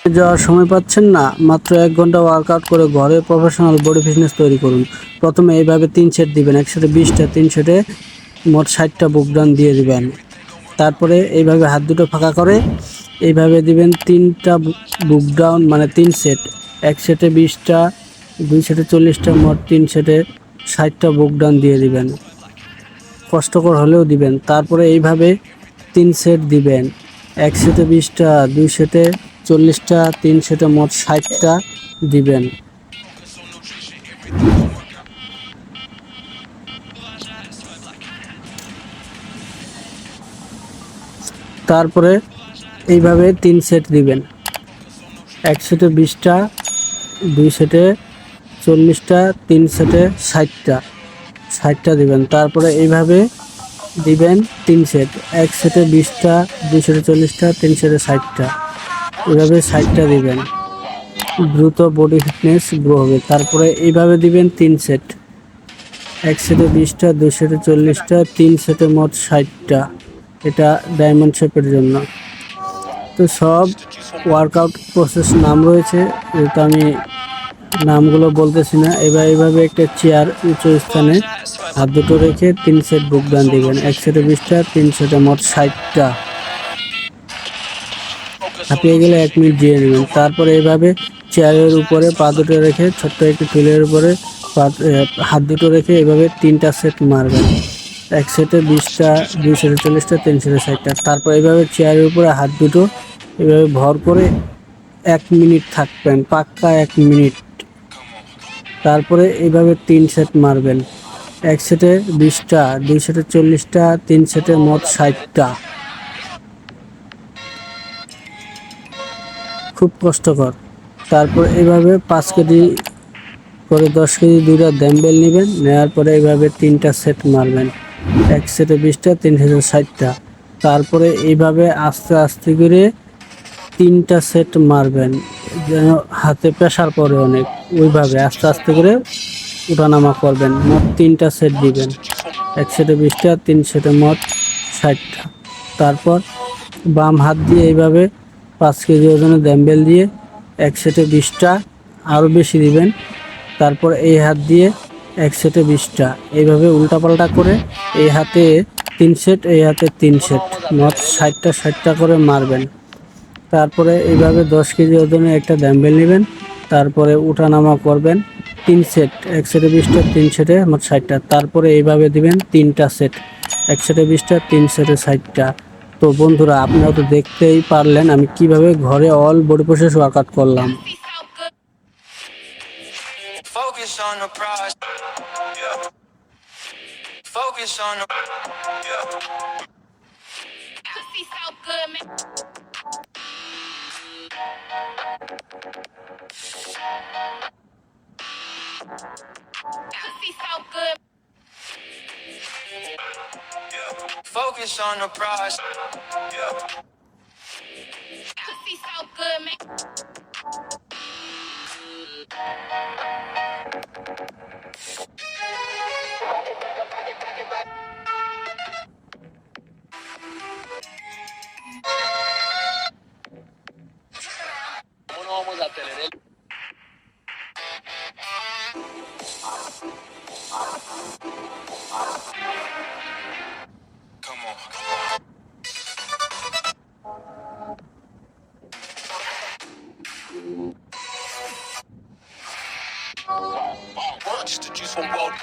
যাওয়ার সময় পাচ্ছেন না, মাত্র 1 ঘন্টা ওয়ার্কআউট করে ঘরে প্রফেশনাল বডি ফিটনেস তৈরি করুন। প্রথমে এইভাবে 3 সেট দিবেন, একসাথে 20টা, 3 সেটে মোট 60টা বুক ডাউন দিয়ে দিবেন। তারপরে এইভাবে হাত দুটো ফাঁকা করে এইভাবে দিবেন 3টা বুক ডাউন, মানে 3 সেট, এক সেটে 20টা, 2 সেটে 40টা, মোট 3 সেটে 60টা বুক ডাউন দিয়ে দিবেন। কষ্টকর হলেও দিবেন। তারপরে এইভাবে 3 সেট দিবেন, এক সেটে 20টা, 2 সেটে 40টা, 3 সেটে মোট 60টা দিবেন। তারপরে এইভাবে 3 সেট দিবেন, এক সেটে 20টা, 2 সেটে 40টা, 3 সেটে 60টা দিবেন। তারপরে এইভাবে দিবেন 3 সেট, এক সেটে 20টা, 2 সেটে 40টা, 3 সেটে 60টা, এভাবে 60টা দিবেন। দ্রুত বডি ফিটনেস গ্রো হবে। তারপরে এইভাবে দিবেন 3 সেট, এক সেটে 20টা, 2 সেটে 40টা, 3 সেটে মোট 60টা। এটা ডায়মন্ড শেপের জন্য। তো সব ওয়ার্কআউট প্রসেস নাম রয়েছে, যেহেতু আমি নামগুলো বলতেছি না। এবার এইভাবে একটা চেয়ার উঁচু স্থানে হাত দুটো রেখে 3 সেট বুক ডান দিবেন, এক সেটে 20টা, 3 সেটে মোট 60টা। হাঁপিয়ে গেলে 1 মিনিট জিরে নেবেন। তারপরে এইভাবে চেয়ারের উপরে পা দুটো রেখে ছোট্ট একটি টুলের উপরে হাত দুটো রেখে এভাবে 3টা সেট মারবেন, এক সেটে 20টা, 2 সেটে 40টা, 3 সেটে 60টা। তারপর এইভাবে চেয়ারের উপরে হাত দুটো এভাবে ভর করে 1 মিনিট থাকবেন, পাক্কা 1 মিনিট। তারপরে এইভাবে 3 সেট মারবেন, এক সেটে 20টা, 2 সেটে 40টা, 3 সেটে মোট 60টা। খুব কষ্টকর। তারপর এইভাবে 5 কেজি করে 10 কেজি 2টা ডাম্বেল নেবেন, নেওয়ার পরে এইভাবে 3টা সেট মারবেন, এক সেটে 20টা, 3 সেটে 60টা। তারপরে এইভাবে আস্তে আস্তে করে 3টা সেট মারবেন, যেন হাতে প্রেশার পড়ে অনেক, ওইভাবে আস্তে আস্তে করে উঠানামা করবেন। মোট 3টা সেট দিবেন, এক সেটে 20টা, 3 সেটে মোট 60টা। তারপর বাম হাত দিয়ে এইভাবে 5 কেজি ওজনের ডাম্বেল দিয়ে এক সেটে 20টা, আরও বেশি দিবেন। তারপর এই হাত দিয়ে এক সেটে 20টা, এইভাবে উল্টাপাল্টা করে এই হাতে 3 সেট, এই হাতে 3 সেট, মোট 60টা 60টা করে মারবেন। তারপরে এইভাবে 10 কেজি ওজনের একটা ডাম্বেল নেবেন, তারপরে উঠানামা করবেন 3 সেট, এক সেটে 20টা, 3 সেটে মোট 60টা। তারপরে এইভাবে দিবেন 3টা সেট, এক সেটে 20টা, 3 সেটে 60টা। তো বন্ধুরা, আপনারা তো দেখতেই পারলেন আমি কিভাবে ঘরে অল বডি প্রসেস ওয়ার্কআউট করলাম। Focus on the prize. Yeah. Focus on the. Yeah. Pussy so good, man. Pussy so good. Yeah. Focus on the prize. Yeah. Pussy so good, man. Come on. Wow, just to do some world.